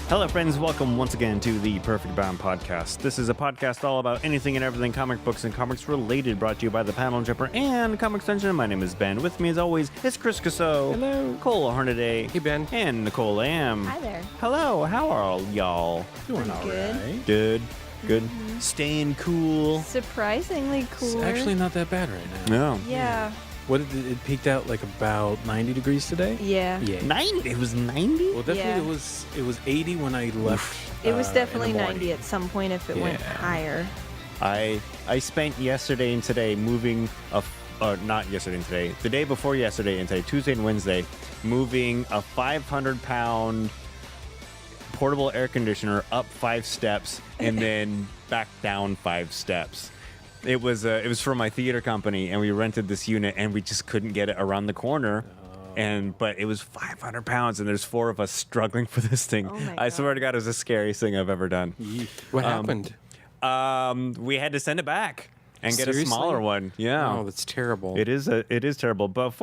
Hello, friends. Welcome once again to the Perfect Bound Podcast. This is a podcast all about anything and everything comic books and comics related, brought to you by the Panel Jumper and Comics Dungeon. My name is Ben. With me, as always, is Chris Casso. Hello. Cole Hornaday. Hey, Ben. And Nicole Lamb. Hi there. Hello. How are all y'all? Doing all Good. right. Good. Good. Mm-hmm. Staying cool. Surprisingly It's cooler. actually not that bad right now. No. Yeah. What did it peaked out like about 90 degrees today? Yeah. Yeah. 90? It was 90? Well, definitely Yeah. it was 80 when I left. It was in definitely the morning. 90 at some point if it went Yeah. higher. I spent yesterday and today moving not yesterday and today, the day before yesterday and today, Tuesday and Wednesday, moving a 500-pound portable air conditioner up 5 steps and then back down 5 steps. It was for my theater company, and we rented this unit, and we just couldn't get it around the corner. But it was 500 pounds, and there's 4 of us struggling for this thing. Oh my I swear to God, it was the scariest thing I've ever done. What happened? We had to send it back and get Seriously? a smaller one. Yeah. Oh, that's terrible. It is terrible. But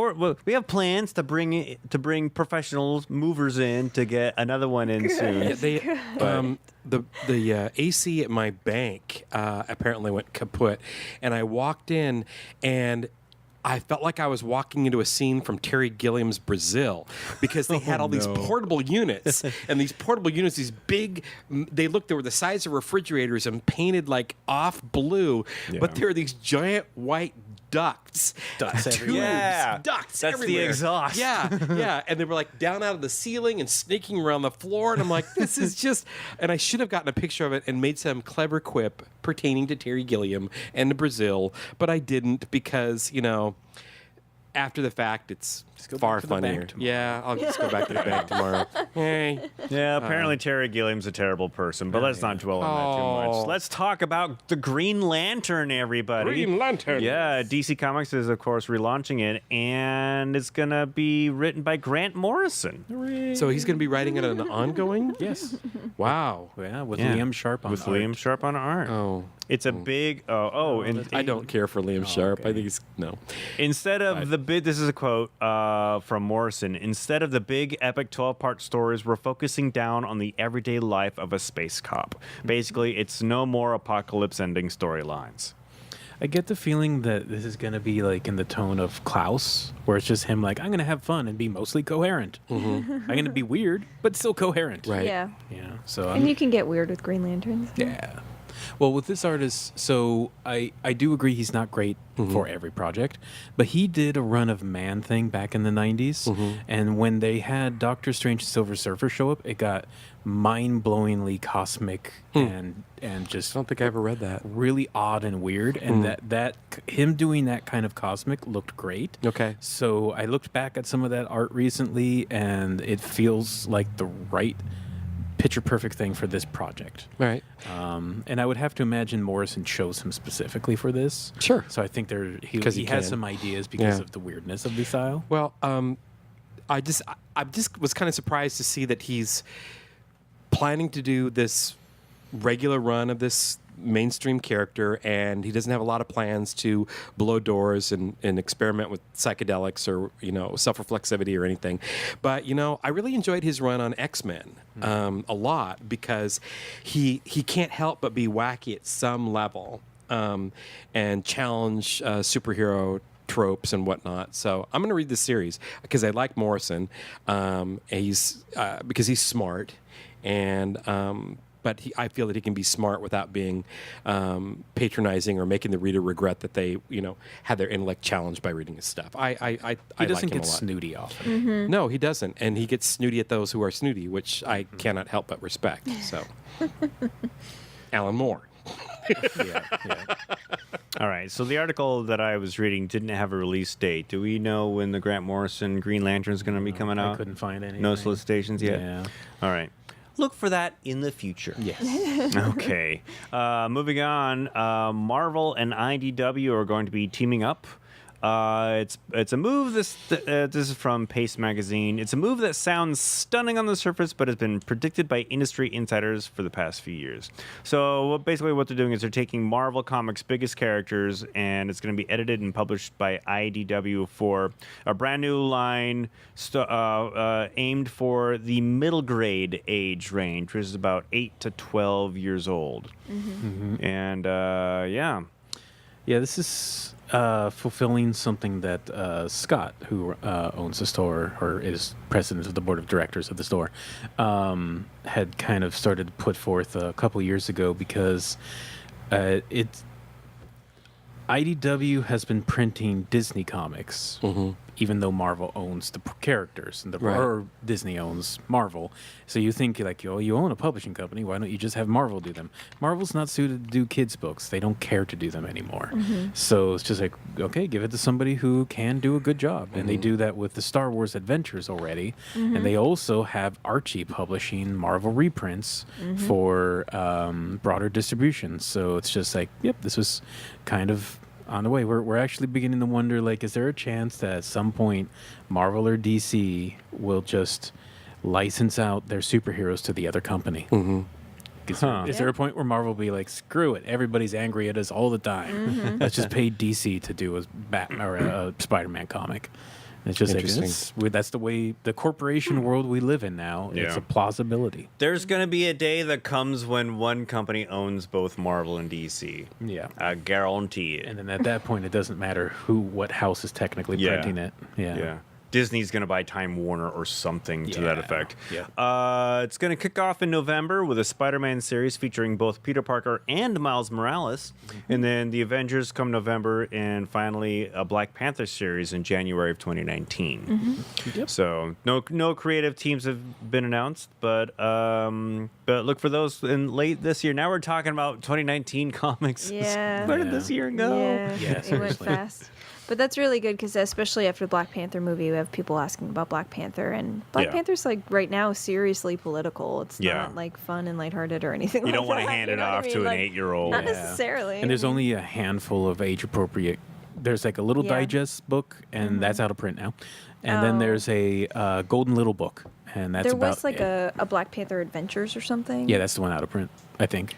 we have plans to bring professional movers in to get another one in soon. Yeah, the AC at my bank apparently went kaput, and I walked in and I felt like I was walking into a scene from Terry Gilliam's Brazil, because they had all these portable units, and these portable units, these big, they were the size of refrigerators and painted like off blue, but there were these giant white ducts everywhere. Yeah. ducts That's everywhere. the exhaust. Yeah, and they were like down out of the ceiling and snaking around the floor, and I'm like, this is just, and I should have gotten a picture of it and made some clever quip pertaining to Terry Gilliam and to Brazil, but I didn't, because, after the fact, it's far funnier. Yeah, I'll just go back to the bank tomorrow. Hey. Yeah, apparently Terry Gilliam's a terrible person, but let's not dwell on that too much. Let's talk about the Green Lantern, everybody. Green Lantern. Yeah, DC Comics is, of course, relaunching it, and it's going to be written by Grant Morrison. So he's going to be writing it on an ongoing? Yes. Wow. Yeah, with Yeah. Liam Sharp on With art. Liam Sharp on art. Oh. It's a big... and I don't care for Liam Sharp. okay. I think he's... No. Instead of the big, this is a quote from Morrison. Instead of the big epic 12-part stories, we're focusing down on the everyday life of a space cop. Basically, it's no more apocalypse-ending storylines. I get the feeling that this is going to be like in the tone of Klaus, where it's just him like, I'm going to have fun and be mostly coherent. I'm going to be weird, but still coherent. Right. Yeah. Yeah. So And you can get weird with Green Lanterns. yeah. Well, with this artist, so I do agree he's not great for every project, but he did a run of Man-Thing back in the 90s, and when they had Doctor Strange and Silver Surfer show up, it got mind-blowingly cosmic and just I don't think I ever read that. really odd and weird, and that him doing that kind of cosmic looked great. Okay. So I looked back at some of that art recently, and it feels like the right picture-perfect thing for this project. Right. And I would have to imagine Morrison chose him specifically for this. Sure. So I think he 'Cause he has can. some ideas because Yeah. of the weirdness of the style. Well, I just was kind of surprised to see that he's planning to do this regular run of this mainstream character, and he doesn't have a lot of plans to blow doors and experiment with psychedelics or self-reflexivity or anything. But I really enjoyed his run on X-Men a lot, because he can't help but be wacky at some level and challenge superhero tropes and whatnot. So I'm going to read this series because I like Morrison. Because he's smart, and but I feel that he can be smart without being patronizing or making the reader regret that they had their intellect challenged by reading his stuff. I He like doesn't him get a lot. snooty often. No, he doesn't, and he gets snooty at those who are snooty, which I cannot help but respect. So, Alan Moore. Yeah. All right, so the article that I was reading didn't have a release date. Do we know when the Grant Morrison Green Lantern is going to be coming out? I couldn't find anything. No solicitations yet? Yeah. All right. Look for that in the future. Yes. Okay. Moving on, Marvel and IDW are going to be teaming up It's a move. This is from Paste Magazine. It's a move that sounds stunning on the surface, but has been predicted by industry insiders for the past few years. So basically, what they're doing is they're taking Marvel Comics' biggest characters, and it's going to be edited and published by IDW for a brand new line aimed for the middle grade age range, which is about 8 to 12 years old. And yeah. Yeah, this is fulfilling something that Scott, who owns the store or is president of the board of directors of the store, had kind of started to put forth a couple years ago, because IDW has been printing Disney comics, even though Marvel owns the characters, and or Disney owns Marvel. So you think, like, you own a publishing company, why don't you just have Marvel do them? Marvel's not suited to do kids' books. They don't care to do them anymore. So it's just like, okay, give it to somebody who can do a good job. And they do that with the Star Wars Adventures already. And they also have Archie publishing Marvel reprints for broader distribution. So it's just like, yep, this was kind of on the way. We're actually beginning to wonder, like, is there a chance that at some point Marvel or DC will just license out their superheroes to the other company? Is there a point where Marvel will be like, screw it, everybody's angry at us all the time. Let's just pay DC to do a Batman or a Spider-Man comic. It's just like, that's the way the corporation world we live in now. Yeah. It's a plausibility. There's going to be a day that comes when one company owns both Marvel and DC. Yeah. I guarantee it. And then at that point, it doesn't matter what house is technically printing it. Yeah. Disney's going to buy Time Warner or something to that effect. Yeah. It's going to kick off in November with a Spider-Man series featuring both Peter Parker and Miles Morales. And then the Avengers come November, and finally a Black Panther series in January of 2019. So no creative teams have been announced, but look for those in late this year. Now we're talking about 2019 comics. Yeah. Where did this year go? Yeah, it went fast. But that's really good, because especially after the Black Panther movie, we have people asking about Black Panther. And Black Panther's, like, right now, seriously political. It's not, like, fun and lighthearted or anything like that. You don't want to hand it off to an 8-year-old. Not necessarily. And there's only a handful of age-appropriate. There's, like, a little digest book, and that's out of print now. And then there's a Golden Little book, and that's there about was, like, a Black Panther Adventures or something. Yeah, that's the one out of print, I think.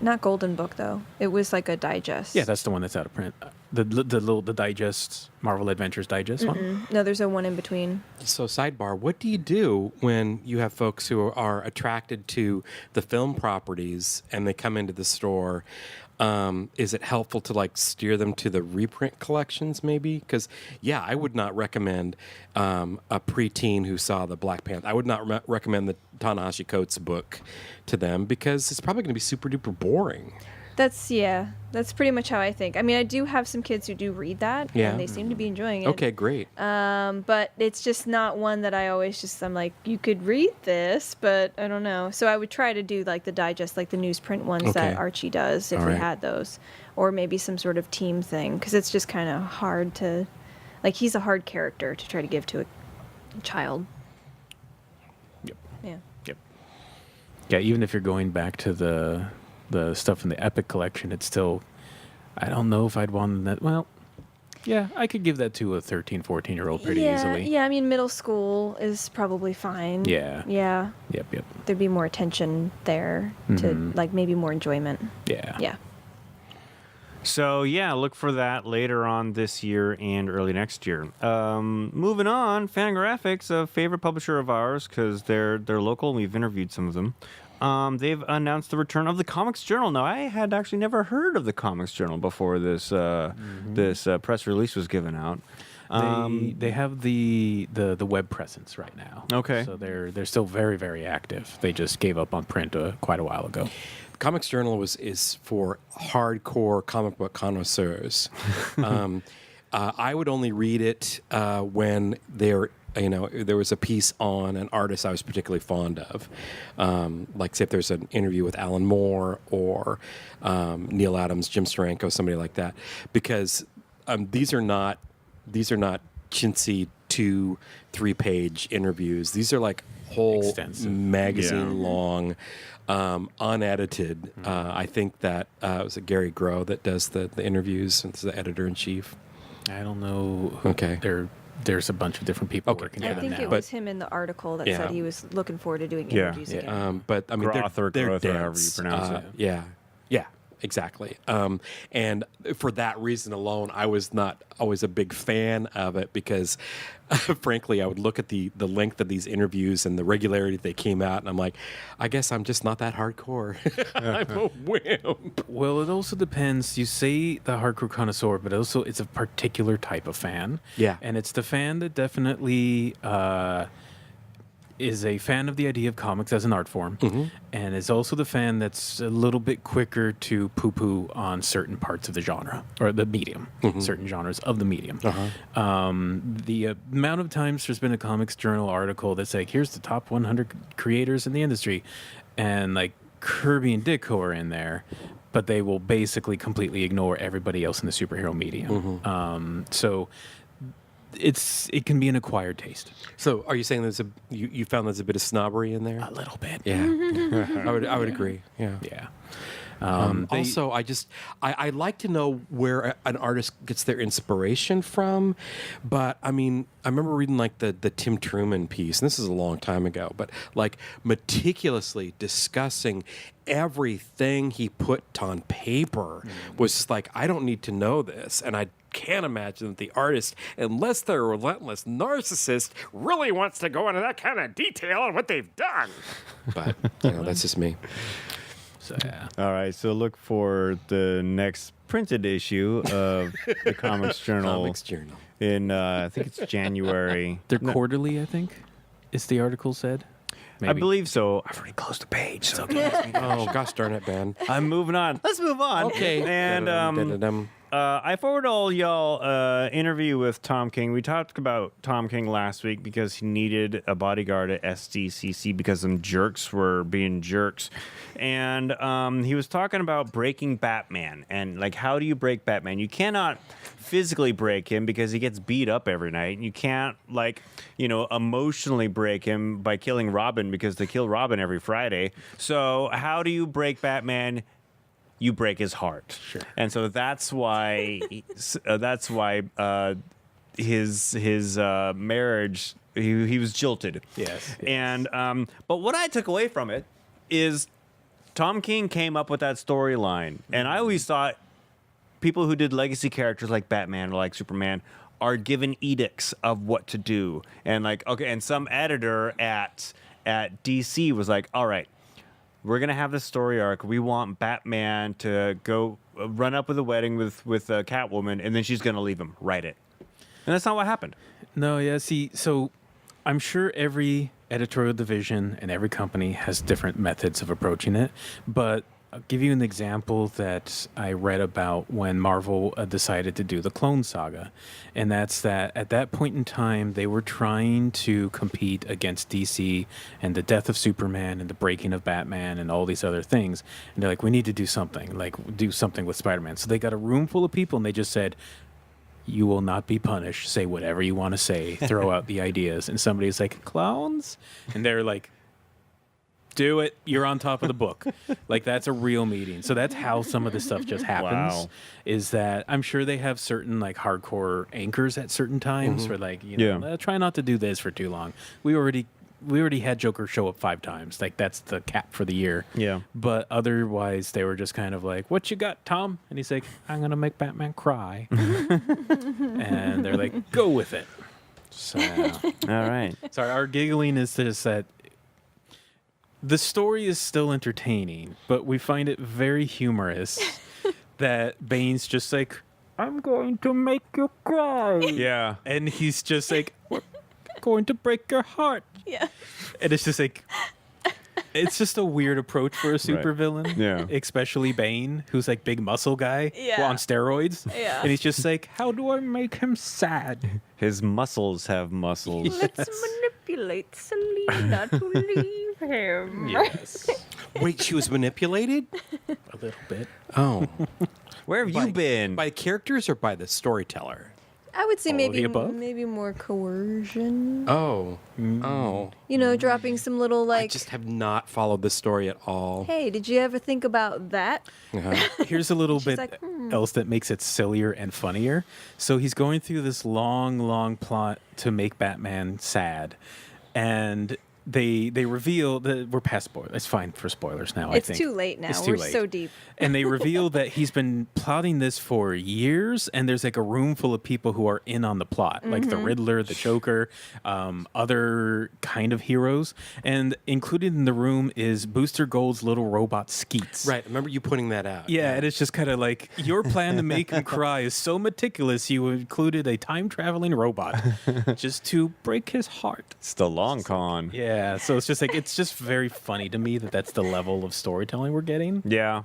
Not Golden Book, though. It was, like, a digest. Yeah, that's the one that's out of print. The digest, Marvel Adventures digest one. No, there's a one in between. So, sidebar, what do you do when you have folks who are attracted to the film properties and they come into the store? Is it helpful to, like, steer them to the reprint collections, maybe? Because, I would not recommend a preteen who saw the Black Panther. I would not recommend the Ta-Nehisi Coates book to them, because it's probably going to be super duper boring. That's pretty much how I think. I mean, I do have some kids who do read that, and they seem to be enjoying it. Okay, great. But it's just not one that I always I'm like, you could read this, but I don't know. So I would try to do, like, the digest, like the newsprint ones that Archie does, if we had those, or maybe some sort of team thing, because it's just kind of hard to, like, he's a hard character to try to give to a child. Yep. Yeah. Yep. Yeah, even if you're going back to the stuff in the Epic collection, it's still, I don't know if I'd want that. Well, yeah, I could give that to a 13, 14-year-old pretty easily. Yeah, I mean, middle school is probably fine. Yeah. Yeah. Yep. There'd be more attention there to, like, maybe more enjoyment. Yeah. Yeah. So, look for that later on this year and early next year. Moving on, Fantagraphics, a favorite publisher of ours, because they're local and we've interviewed some of them. They've announced the return of the Comics Journal. Now, I had actually never heard of the Comics Journal before this press release was given out. They have the web presence right now. Okay. So they're still very, very active. They just gave up on print quite a while ago. Comics Journal is for hardcore comic book connoisseurs. I would only read it when there was a piece on an artist I was particularly fond of. Like, say if there's an interview with Alan Moore or Neil Adams, Jim Steranko, somebody like that, because these are not chintzy 2-3 page interviews. These are like whole extensive magazine long, unedited. I think that it was Gary Grow that does the interviews, and it's the editor in chief. I don't know. Okay. There's a bunch of different people Okay. working I for them think now. it was him in the article that said he was looking forward to doing Yeah. interviews Yeah. again. But I mean, Groth or they're Groth or however dense. you pronounce it. Yeah, exactly. And for that reason alone, I was not always a big fan of it because, frankly, I would look at the length of these interviews and the regularity they came out, and I'm like, I guess I'm just not that hardcore. I'm a wimp. Well, it also depends. You say the hardcore connoisseur, but also it's a particular type of fan. Yeah. And it's the fan that definitely is a fan of the idea of comics as an art form. And is also the fan that's a little bit quicker to poo-poo on certain parts of the genre, or the medium, certain genres of the medium. The amount of times there's been a Comics Journal article that's like, here's the top 100 creators in the industry, and like Kirby and Ditko are in there, but they will basically completely ignore everybody else in the superhero medium. So it can be an acquired taste. So, are you saying you found there's a bit of snobbery in there? A little bit. Yeah, I would agree. Yeah. Yeah. Also, I like to know where an artist gets their inspiration from, but I mean, I remember reading like the Tim Truman piece, and this is a long time ago, but like meticulously discussing everything he put on paper was just like, I don't need to know this, and I can't imagine that the artist, unless they're a relentless narcissist, really wants to go into that kind of detail on what they've done. But that's just me. So, yeah. All right, so look for the next printed issue of the Comics Journal. Comics Journal. In, I think it's January. They're quarterly, I think, is the article said. Maybe. I believe so. I've already closed the page. So Oh, gosh darn it, Ben. I'm moving on. Let's move on. Okay. And I forwarded all y'all interview with Tom King. We talked about Tom King last week because he needed a bodyguard at SDCC because some jerks were being jerks. And he was talking about breaking Batman and like, how do you break Batman? You cannot physically break him because he gets beat up every night. You can't emotionally break him by killing Robin because they kill Robin every Friday. So how do you break Batman? You break his heart. Sure. And so that's why his marriage, he was jilted. Yes. And but what I took away from it is Tom King came up with that storyline, and I always thought people who did legacy characters like Batman or like Superman are given edicts of what to do, and like and some editor at DC was like, all right, we're gonna have this story arc. We want Batman to go run up with a wedding with Catwoman, and then she's gonna leave him. Write it, and that's not what happened. No, yeah. See, so I'm sure every editorial division and every company has different methods of approaching it, but I'll give you an example that I read about when Marvel decided to do the Clone Saga, and that's that at that point in time they were trying to compete against DC and the death of Superman and the breaking of Batman and all these other things, and they're like, we need to do something with Spider-Man. So they got a room full of people and they just said, you will not be punished. Say whatever you want to say. Throw out the ideas. And somebody's like, clowns? And they're like, do it. You're on top of the book. Like, that's a real meeting. So that's how some of this stuff just happens. Wow. Is that I'm sure they have certain like hardcore anchors at certain times where like, try not to do this for too long. We already had Joker show up 5 times. Like, that's the cap for the year. Yeah. But otherwise, they were just kind of like, what you got, Tom? And he's like, I'm going to make Batman cry. And they're like, go with it. So, All right. sorry, our giggling is this that the story is still entertaining, but we find it very humorous that Bane's just like, I'm going to make you cry. Yeah. And he's just like, we're going to break your heart. Yeah. And it's just like, it's just a weird approach for a supervillain. Yeah. Especially Bane, who's like big muscle guy on steroids. Yeah. And he's just like, how do I make him sad? His muscles have muscles. Let's manipulate Selena to leave him. Yes. Wait, she was manipulated? A little bit. Oh. Where have you been? By characters or by the storyteller? I would say All of the maybe above? maybe more coercion. Oh. Oh. You know, dropping some little I like, just have not followed this story at all. hey, did you ever think about that? Uh-huh. Here's a little She's bit like, else that makes it sillier and funnier. So he's going through this long plot to make Batman sad, and they reveal that we're past spoilers. It's fine for spoilers now. I It's think too late now. It's too We're late. so deep. And they reveal that he's been plotting this for years, and there's like a room full of people who are in on the plot, like the Riddler, the Joker, other kind of heroes, and included in the room is Booster Gold's little robot Skeets. Right. Remember you putting that out. Yeah, and it's just kind of like your plan to make him cry is so meticulous. You included a time traveling robot just to break his heart. It's the long con. Yeah, so it's just like it's just very funny to me that that's the level of storytelling we're getting. Yeah.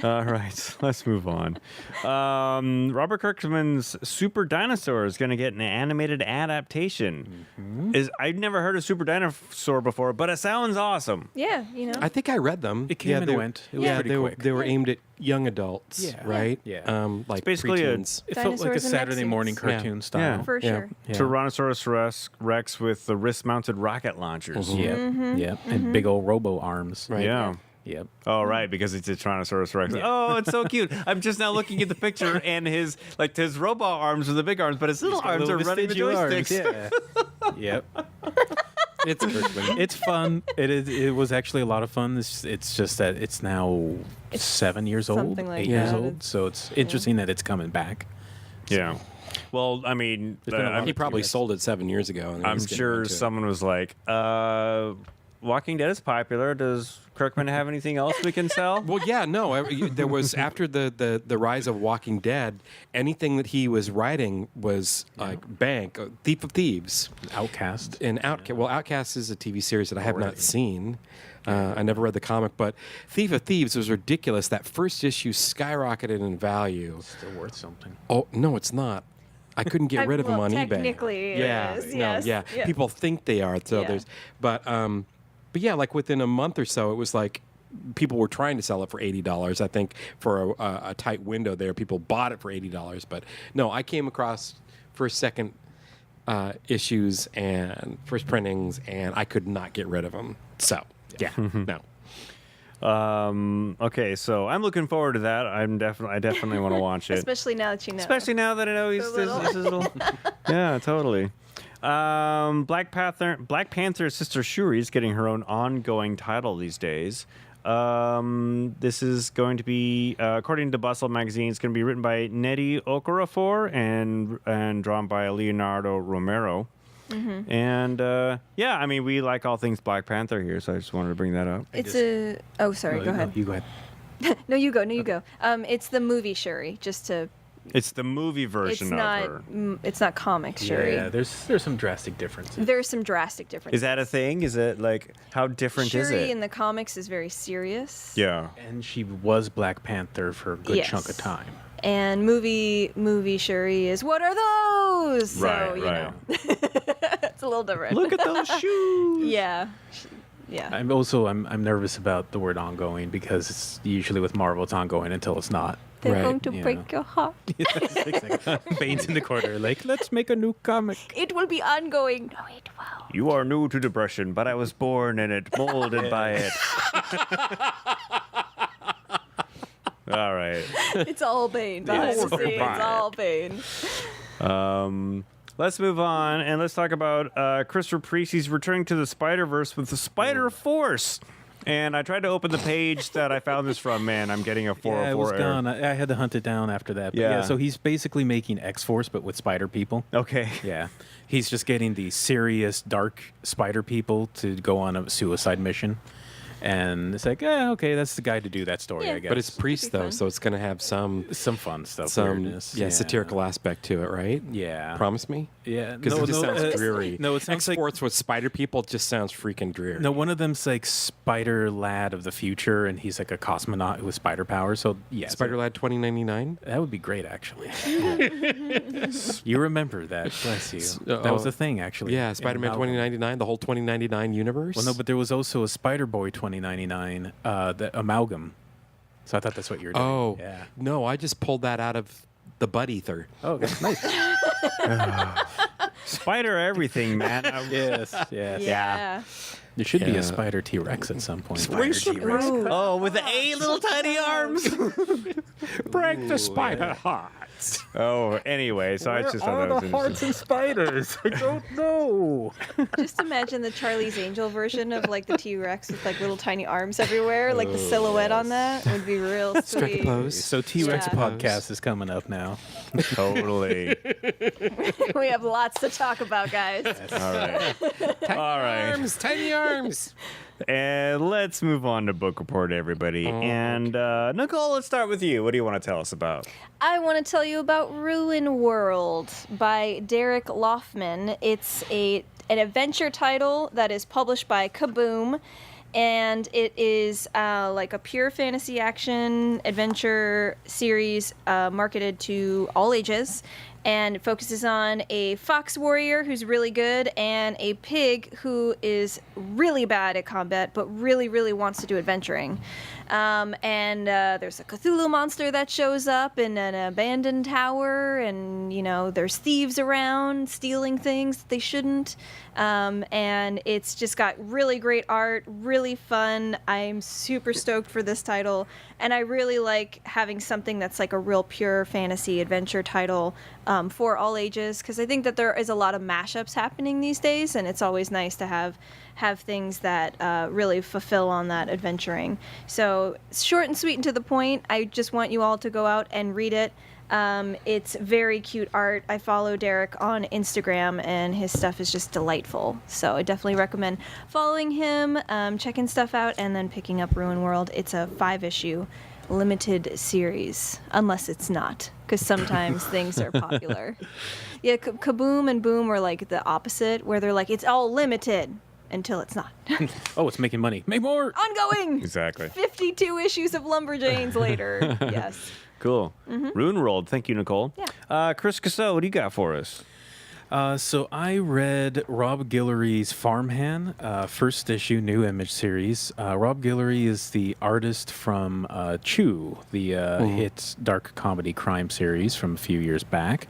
All right, let's move on. Robert Kirkman's Super Dinosaur is going to get an animated adaptation. I've never heard of Super Dinosaur before, but it sounds awesome. Yeah, you know. I think I read them. It came and they, went. It was pretty they quick. Were, they were aimed at young adults, Yeah. right? Yeah. Like basically preteens. It felt like a Dinosaurs and Saturday Mexians. morning cartoon style. For Yeah. sure. Yeah. Tyrannosaurus Rex with the wrist-mounted rocket launchers. Yep. And big old robo arms. Right. Yeah. Yep. Oh, right, because it's a Tyrannosaurus Rex. Oh, it's so cute. I'm just now looking at the picture, and his robot arms are the big arms, but his little arms are running the joysticks. Yeah. Yep. It's Kirkman. It's fun. It was actually a lot of fun. It's just that it's now 7 years old, something like 8 years that. old. So it's interesting that it's coming back. Yeah. Well, I mean, been a lot He of probably years. sold it 7 years ago. And then I'm he's getting sure onto it. someone was like, Walking Dead is popular. Does Kirkman have anything else we can sell? Well, yeah, no. There was after the rise of Walking Dead, anything that he was writing was like Bank, Thief of Thieves, Outcast. and Outcast. Well, Outcast is a TV series that I have not seen. I never read the comic, but Thief of Thieves was ridiculous. That first issue skyrocketed in value. Still worth something. Oh no, it's not. I couldn't get rid of them well, on eBay. technically it yeah, is, no, yes. yeah. Yeah. People think they are. So Yeah. there's, but yeah, like within a month or so, it was like people were trying to sell it for $80. I think for a tight window there, people bought it for $80. But no, I came across first, second issues and first printings, and I could not get rid of them. So yeah, no. Okay, so I'm looking forward to that. I definitely want to watch it. Especially now that you know. Especially now that I know he's The this is little. Yeah, totally. Black Panther's sister Shuri is getting her own ongoing title these days. This is going to be, according to Bustle magazine, it's going to be written by Nnedi Okorafor and drawn by Leonardo Romero. And yeah, I mean, we like all things Black Panther here, so I just wanted to bring that up. It's a. Oh, sorry. Go ahead. You go ahead. No, you go. No, you go. It's the movie Shuri. Just to. It's the movie It's version not. of her. It's not comics Shuri. Yeah, there's some drastic differences. There's some drastic differences. Is that a thing? Is it like how different is Shuri it? in the comics is very serious. Yeah. And she was Black Panther for a good Yes. chunk of time. And movie Shuri is what are those? So, Right, you right. know. It's a little different. Look at those shoes. Yeah. Yeah. I'm nervous about the word ongoing because it's usually with Marvel it's ongoing until it's not. They're Right. going to Yeah. break your heart. Bane's in the corner, like, let's make a new comic. It will be ongoing. No, it won't. You are new to depression, but I was born in it, molded by it. All right. It's all Bane. Behind the scenes. It's all Bane. Let's move on and let's talk about Christopher Priest. He's returning to the Spider-Verse with the Spider Force. And I tried to open the page that I found this from. Man, I'm getting a 404 Yeah, it was error. gone. I had to hunt it down after that. But Yeah. so he's basically making X-Force, but with spider people. Okay. Yeah. He's just getting the serious, dark spider people to go on a suicide mission. And it's like, okay, that's the guy to do that story, Yeah. I guess. But it's Priest be though, fun. so it's going to have some some fun stuff. some weirdness. satirical aspect to it, right? Yeah. Promise me. Yeah. Because it just sounds dreary. No, it sounds like Exports with spider people just sounds freaking dreary. no. One of them's like Spider Lad of the future, and he's like a cosmonaut with spider power. So yeah, Spider Lad 2099. that would be great, actually. You remember that? Bless you. That was a thing, actually. Yeah, Spider-Man in 2099, the whole 2099 universe. Well, no, but there was also a Spider Boy 2099, the amalgam. So I thought that's what you were doing. Oh, yeah. no, I just pulled that out of the Butt Ether. Oh, that's nice. Spider everything, man. Yes. Yeah. There should be Yeah. a spider T-Rex at some point. T-Rex. Ooh. Oh, with the 8 little tiny arms. Break the spider hearts. Oh, anyway, so I just thought that was interesting. and spiders? I don't know. Just imagine the Charlie's Angel version of like the T-Rex with like little tiny arms everywhere. Like the silhouette on that would be real Strike a sweet. pose. So T-Rex Yeah. podcast is coming up now. Totally. We have lots to talk about, guys. All right. All right. Arms, tiny arms. And let's move on to book report, everybody. And Nicole, let's start with you. What do you want to tell us about? I want to tell you about Ruin World by Derek Loffman. It's an adventure title that is published by Kaboom, and it is like a pure fantasy action adventure series marketed to all ages. And it focuses on a fox warrior who's really good and a pig who is really bad at combat but really, really wants to do adventuring. And there's a Cthulhu monster that shows up in an abandoned tower, and, you know, there's thieves around stealing things that they shouldn't. And it's just got really great art, really fun. I'm super stoked for this title, and I really like having something that's like a real pure fantasy adventure title for all ages, because I think that there is a lot of mashups happening these days, and it's always nice to have things that really fulfill on that adventuring. So short and sweet and to the point. I just want you all to go out and read it. It's very cute art. I follow Derek on Instagram, and his stuff is just delightful. So I definitely recommend following him, checking stuff out, and then picking up Ruin World. It's a 5-issue limited series, unless it's not, because sometimes things are popular. Yeah, Kaboom and Boom are like the opposite, where they're like, it's all limited until it's not. Oh, it's making money. Make more. Ongoing! Exactly. 52 issues of Lumberjanes later. Yes. Cool. Ruin World. Thank you, Nicole. Yeah. Chris Cassell, what do you got for us? So I read Rob Guillory's Farmhand, first issue, new Image series. Rob Guillory is the artist from Chew, the hit dark comedy crime series from a few years back.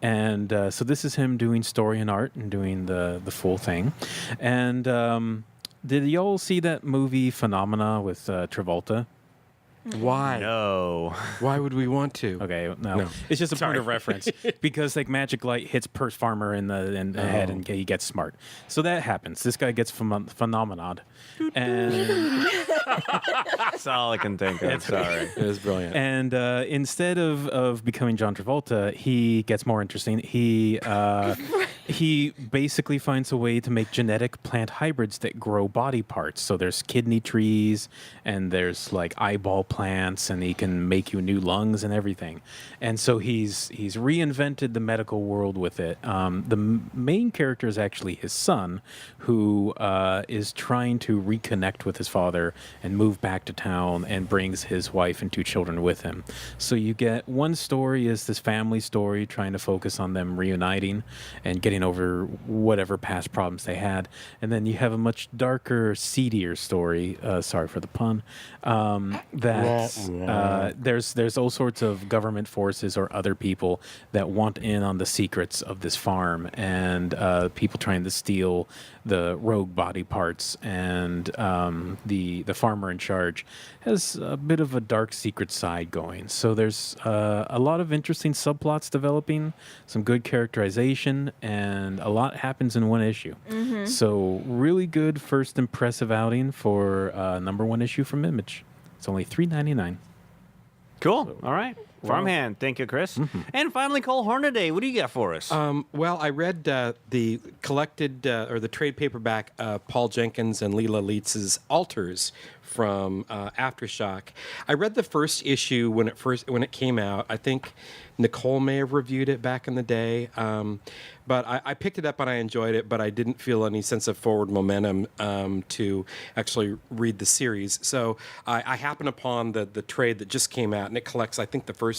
And so this is him doing story and art and doing the full thing. And did y'all see that movie Phenomena with Travolta? Why? No. Why would we want to? Okay, no. It's just a point of reference because like magic light hits Purse Farmer in the head and he gets smart. So that happens. This guy gets phenomenon, and That's all I can think of. Sorry. It is brilliant. and instead of becoming John Travolta, he gets more interesting. He basically finds a way to make genetic plant hybrids that grow body parts. So there's kidney trees and there's like eyeball plants, and he can make you new lungs and everything. And so he's reinvented the medical world with it. The main character is actually his son, who is trying to reconnect with his father and move back to town, and brings his wife and 2 children with him. So you get one story is this family story trying to focus on them reuniting and getting over whatever past problems they had. And then you have a much darker, seedier story, sorry for the pun, that there's all sorts of government forces or other people that want in on the secrets of this farm, and people trying to steal the rogue body parts, and the farmer in charge has a bit of a dark secret side going. So there's a lot of interesting subplots developing, some good characterization, and a lot happens in one issue. So really good first impressive outing for number 1 issue from Image. It's only $3.99. Cool. All right. Farmhand. Thank you, Chris. And finally, Cole Hornaday. What do you got for us? Well, I read the collected or the trade paperback Paul Jenkins and Leela Leitz's Alters from Aftershock. I read the first issue when it came out. I think Nicole may have reviewed it back in the day. But I picked it up and I enjoyed it, but I didn't feel any sense of forward momentum to actually read the series. So I happened upon the trade that just came out, and it collects, I think, the first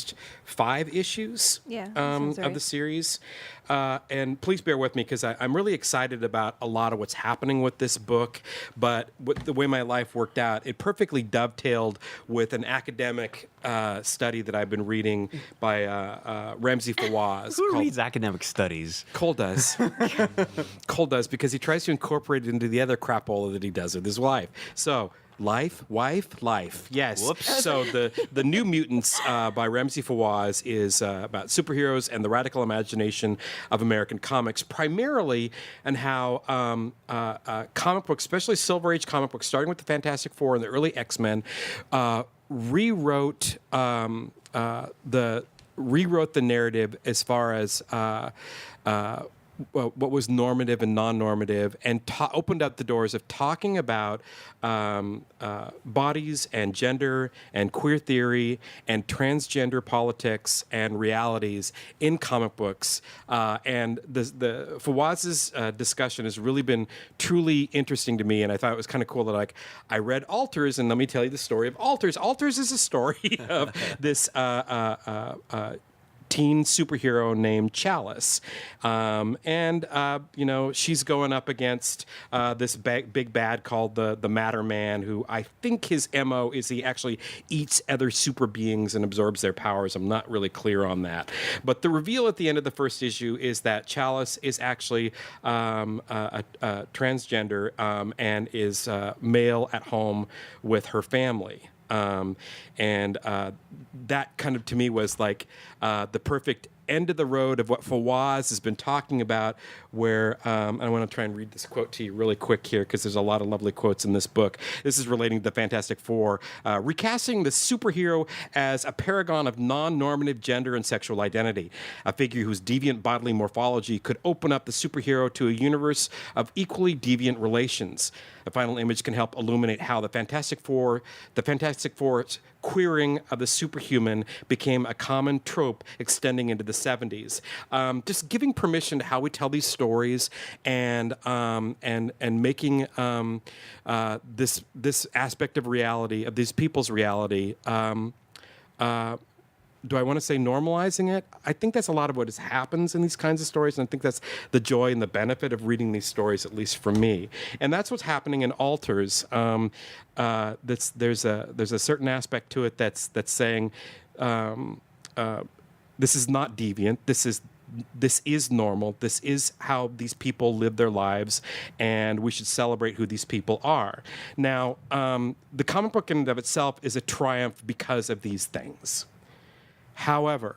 5 issues Yeah, that sounds of right. the series. and please bear with me because I'm really excited about a lot of what's happening with this book, but the way my life worked out, it perfectly dovetailed with an academic study that I've been reading by Ramsey Fawaz. Who reads academic studies? Cole does. Cole does because he tries to incorporate it into the other crapola that he does with his wife. So, life. Yes. Whoops. So the New Mutants by Ramsey Fawaz is about superheroes and the radical imagination of American comics, primarily, and how comic books, especially Silver Age comic books, starting with the Fantastic Four and the early X-Men, rewrote the narrative as far as what was normative and non-normative, and opened up the doors of talking about bodies and gender and queer theory and transgender politics and realities in comic books. And the Fawaz's discussion has really been truly interesting to me, and I thought it was kind of cool that I read Alters, and let me tell you the story of Alters. Alters is a story of this teen superhero named Chalice, and she's going up against this big bad called the Matter Man, who I think his MO is he actually eats other super beings and absorbs their powers. I'm not really clear on that, but the reveal at the end of the first issue is that Chalice is actually a transgender and is male at home with her family. That kind of to me was like the perfect end of the road of what Fawaz has been talking about, where I want to try and read this quote to you really quick here because there's a lot of lovely quotes in this book. This is relating to the Fantastic Four, recasting the superhero as a paragon of non-normative gender and sexual identity, a figure whose deviant bodily morphology could open up the superhero to a universe of equally deviant relations. The final image can help illuminate how the Fantastic Four's queering of the superhuman became a common trope extending into the 70s. Just giving permission to how we tell these stories and making this aspect of reality, of these people's reality, do I want to say normalizing it? I think that's a lot of what happens in these kinds of stories, and I think that's the joy and the benefit of reading these stories, at least for me. And that's what's happening in Alters. There's a certain aspect to it that's saying this is not deviant. This is normal. This is how these people live their lives, and we should celebrate who these people are. Now, the comic book in and of itself is a triumph because of these things. However,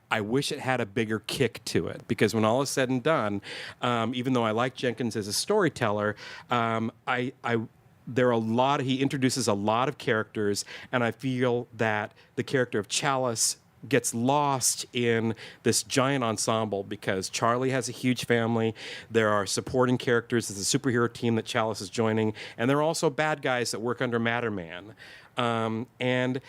I wish it had a bigger kick to it, because when all is said and done, even though I like Jenkins as a storyteller, he introduces a lot of characters, and I feel that the character of Chalice gets lost in this giant ensemble because Charlie has a huge family. There are supporting characters. There's a superhero team that Chalice is joining, and there are also bad guys that work under Matter Man. And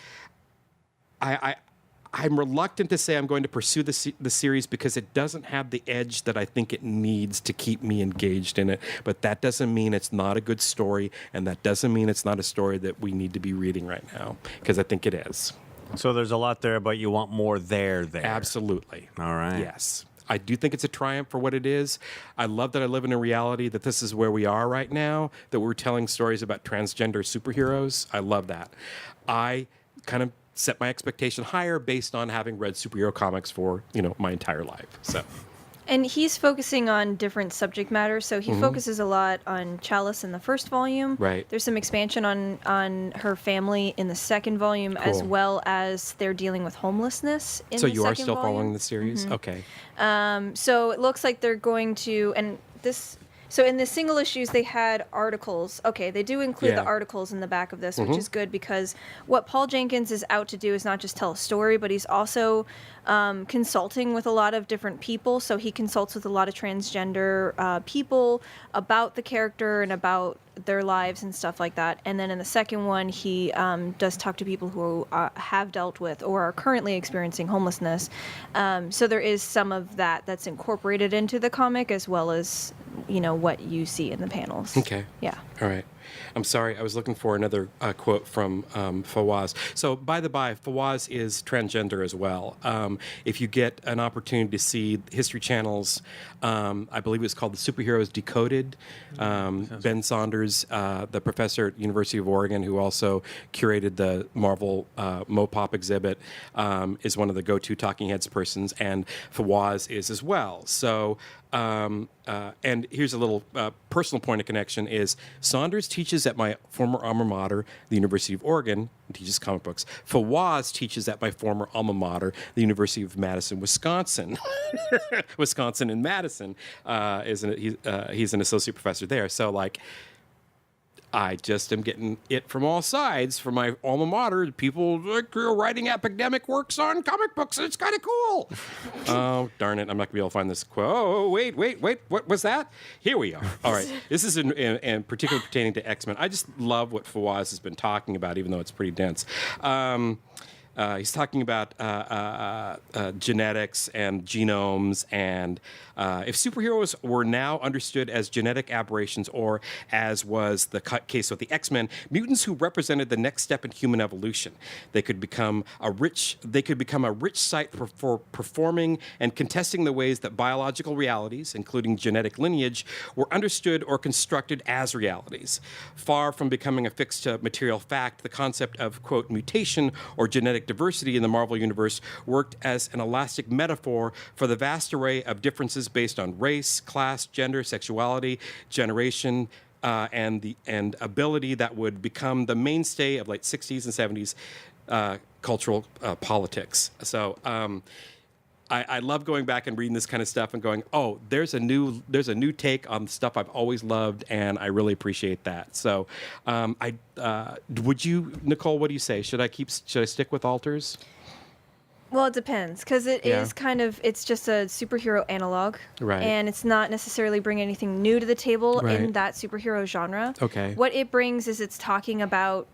I'm reluctant to say I'm going to pursue the series because it doesn't have the edge that I think it needs to keep me engaged in it. But that doesn't mean it's not a good story, and that doesn't mean it's not a story that we need to be reading right now, because I think it is. So there's a lot there, but you want more there. Absolutely. All right. Yes. I do think it's a triumph for what it is. I love that I live in a reality that this is where we are right now, that we're telling stories about transgender superheroes. I love that. I kind of set my expectation higher based on having read superhero comics for, my entire life. So. And he's focusing on different subject matter, so he focuses a lot on Chalice in the first volume. Right. There's some expansion on her family in the second volume, as well as they're dealing with homelessness in the second volume. So you are still following the series? Okay. So it looks like they're going to, so in the single issues, they had articles. Okay, they do include the articles in the back of this, which is good, because what Paul Jenkins is out to do is not just tell a story, but he's also consulting with a lot of different people. So he consults with a lot of transgender people about the character and about their lives and stuff like that. And then in the second one, he does talk to people who have dealt with or are currently experiencing homelessness. So there is some of that that's incorporated into the comic, as well as what you see in the panels. Okay. Yeah. All right. I'm sorry, I was looking for another quote from Fawaz. So, by the by, Fawaz is transgender as well. If you get an opportunity to see History Channel's, I believe it's called The Superheroes Decoded, Ben Saunders, the professor at University of Oregon, who also curated the Marvel Mopop exhibit, is one of the go-to talking heads persons, and Fawaz is as well. So, and here's a little personal point of connection is Saunders teaches at my former alma mater, the University of Oregon, and teaches comic books. Fawaz teaches at my former alma mater, the University of Madison, Wisconsin. Wisconsin and Madison. He's an associate professor there. So, like, I just am getting it from all sides from my alma mater. People like writing academic works on comic books, and it's kind of cool. Oh, darn it. I'm not going to be able to find this quote. Oh, wait. What was that? Here we are. All right. This is in particular pertaining to X-Men. I just love what Fawaz has been talking about, even though it's pretty dense. He's talking about genetics and genomes, and if superheroes were now understood as genetic aberrations, or as was the case with the X-Men, mutants who represented the next step in human evolution, they could become a rich site for performing and contesting the ways that biological realities, including genetic lineage, were understood or constructed as realities. Far from becoming a fixed material fact, the concept of, quote, mutation or genetic diversity in the Marvel Universe worked as an elastic metaphor for the vast array of differences based on race, class, gender, sexuality, generation, and ability that would become the mainstay of late 60s and 70s cultural politics. So I love going back and reading this kind of stuff and going, oh, there's a new take on stuff I've always loved, and I really appreciate that. So, would you, Nicole? What do you say? Should I stick with alters? Well, it depends, because is kind of, it's just a superhero analog. Right. And it's not necessarily bringing anything new to the table Right. in that superhero genre. Okay. What it brings is it's talking about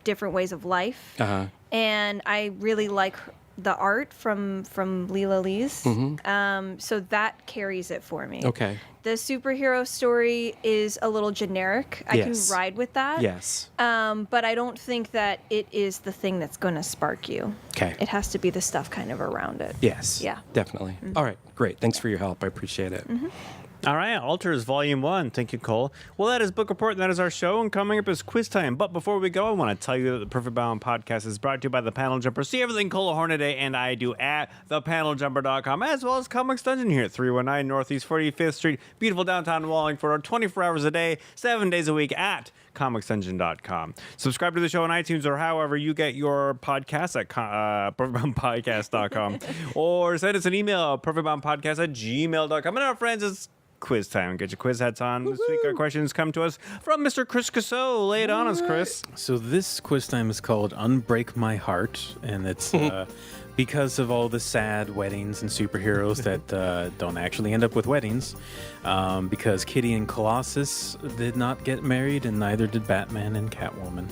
different ways of life. Uh-huh. And I really like the art from Leela Lee's. Mm-hmm. So that carries it for me. Okay. The superhero story is a little generic. I can ride with that. Yes. But I don't think that it is the thing that's going to spark you. Okay. It has to be the stuff kind of around it. Yes. Yeah. Definitely. Mm-hmm. All right. Great. Thanks for your help. I appreciate it. Mm-hmm. All right, Alters Volume 1. Thank you, Cole. Well, that is Book Report, and that is our show, and coming up is quiz time. But before we go, I want to tell you that the Perfect Bound podcast is brought to you by The Panel Jumper. See everything Cole Hornaday and I do at thepaneljumper.com, as well as Comics Dungeon here at 319 Northeast 45th Street, beautiful downtown Wallingford, 24 hours a day, 7 days a week at comicsdungeon.com. Subscribe to the show on iTunes or however you get your podcasts at perfectboundpodcast.com, or send us an email, perfectboundpodcast@gmail.com. And our friends, it's quiz time. Get your quiz hats on. This week our questions come to us from Mr. Chris Casso. Lay it on us, Chris. So this quiz time is called Unbreak My Heart, and it's because of all the sad weddings and superheroes that don't actually end up with weddings, because Kitty and Colossus did not get married, and neither did Batman and Catwoman.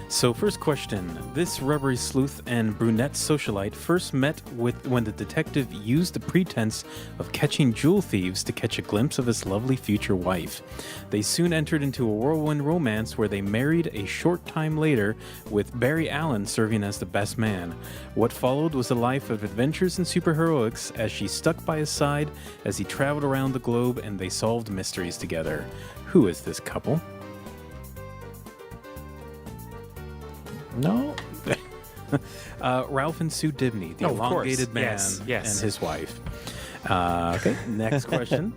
So first question, this rubbery sleuth and brunette socialite first met when the detective used the pretense of catching jewel thieves to catch a glimpse of his lovely future wife. They soon entered into a whirlwind romance where they married a short time later, with Barry Allen serving as the best man. What followed was a life of adventures and superheroics as she stuck by his side as he traveled around the globe and they solved mysteries together. Who is this couple? No. Ralph and Sue Dibney, the Oh, of course. elongated man Yes. and his wife. Okay, next question.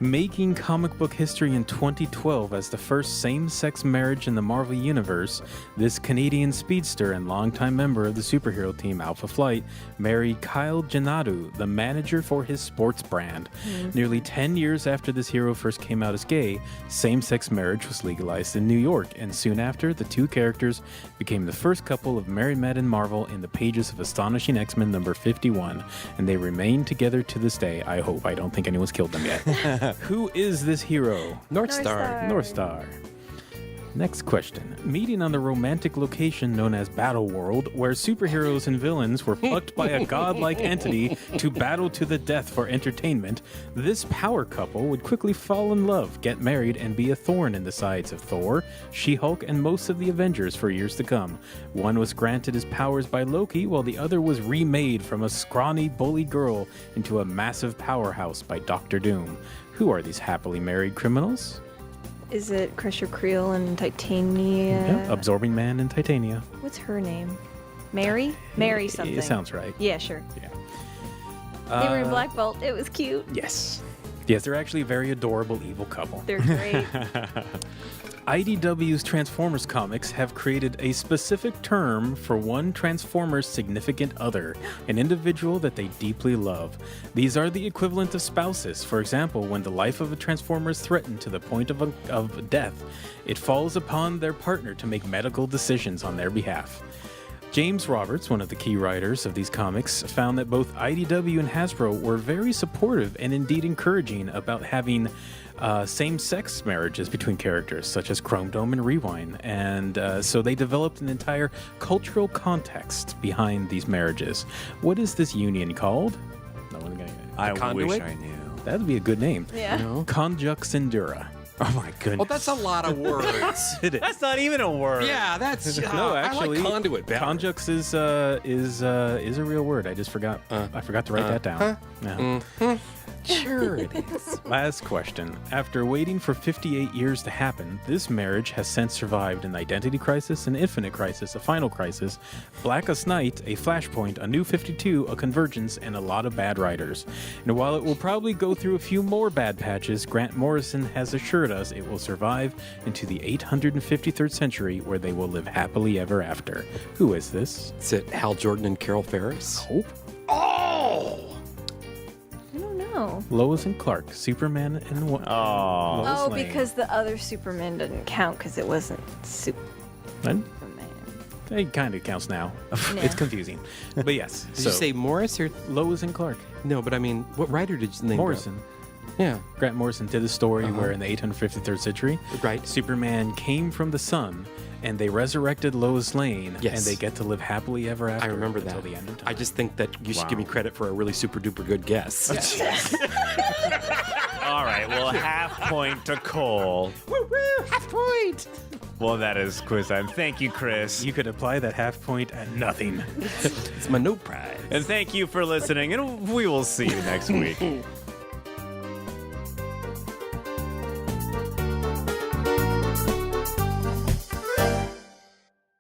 Making comic book history in 2012 as the first same-sex marriage in the Marvel Universe, this Canadian speedster and longtime member of the superhero team Alpha Flight married Kyle Janadu, the manager for his sports brand. Nearly 10 years after this hero first came out as gay, same-sex marriage was legalized in New York, and soon after, the two characters became the first couple of married men in Marvel in the pages of Astonishing X-Men number 51, and they remain together to this day. I hope. I don't think anyone's killed them yet. Who is this hero? North Star. North Star. Next question. Meeting on the romantic location known as Battle World, where superheroes and villains were plucked by a godlike entity to battle to the death for entertainment, this power couple would quickly fall in love, get married, and be a thorn in the sides of Thor, She-Hulk, and most of the Avengers for years to come. One was granted his powers by Loki, while the other was remade from a scrawny, bully girl into a massive powerhouse by Doctor Doom. Who are these happily married criminals? Is it Crusher Creel and Titania? Yeah, Absorbing Man and Titania. What's her name? Mary? Mary something. It sounds right. Yeah, sure. Yeah. They were in Black Bolt. It was cute. Yes. Yes, they're actually a very adorable evil couple. They're great. IDW's Transformers comics have created a specific term for one Transformer's significant other, an individual that they deeply love. These are the equivalent of spouses. For example, when the life of a Transformer is threatened to the point of death, it falls upon their partner to make medical decisions on their behalf. James Roberts, one of the key writers of these comics, found that both IDW and Hasbro were very supportive and indeed encouraging about having same-sex marriages between characters, such as Chrome Dome and Rewind. And so they developed an entire cultural context behind these marriages. What is this union called? No one got it. I wish I knew. That would be a good name. Yeah. Conjuxendura. Oh my goodness. Well, that's a lot of words. It is. That's not even a word. Yeah, that's No, actually, I like conduit better. Conjux is a real word. I just forgot. I forgot to write that down. No. Sure it is. Last question. After waiting for 58 years to happen, this marriage has since survived an Identity Crisis, an Infinite Crisis, a Final Crisis, Blackest Night, a Flashpoint, a New 52, a Convergence, and a lot of bad writers. And while it will probably go through a few more bad patches, Grant Morrison has assured us it will survive into the 853rd century, where they will live happily ever after. Who is this? Is it Hal Jordan and Carol Ferris? Hope? Oh! I don't know. Lois and Clark, Superman and Oh. Lois Oh, Lane. because the other Superman didn't count because it wasn't Superman. And it kind of counts now. It's confusing. But yes. Did you say Morris or Lois and Clark? no? But I mean, what writer did you name? Morrison. Yeah, Grant Morrison did a story where in the 853rd century, right. Superman came from the sun and they resurrected Lois Lane Yes. and they get to live happily ever after. I remember until that. the end of time. I just think that you should give me credit for a really super duper good guess. All right. Well, half point to Cole. Woo woo! Half point. Well, that is quiz time. Thank you, Chris. You could apply that half point at nothing. It's my no prize. And thank you for listening, and we will see you next week.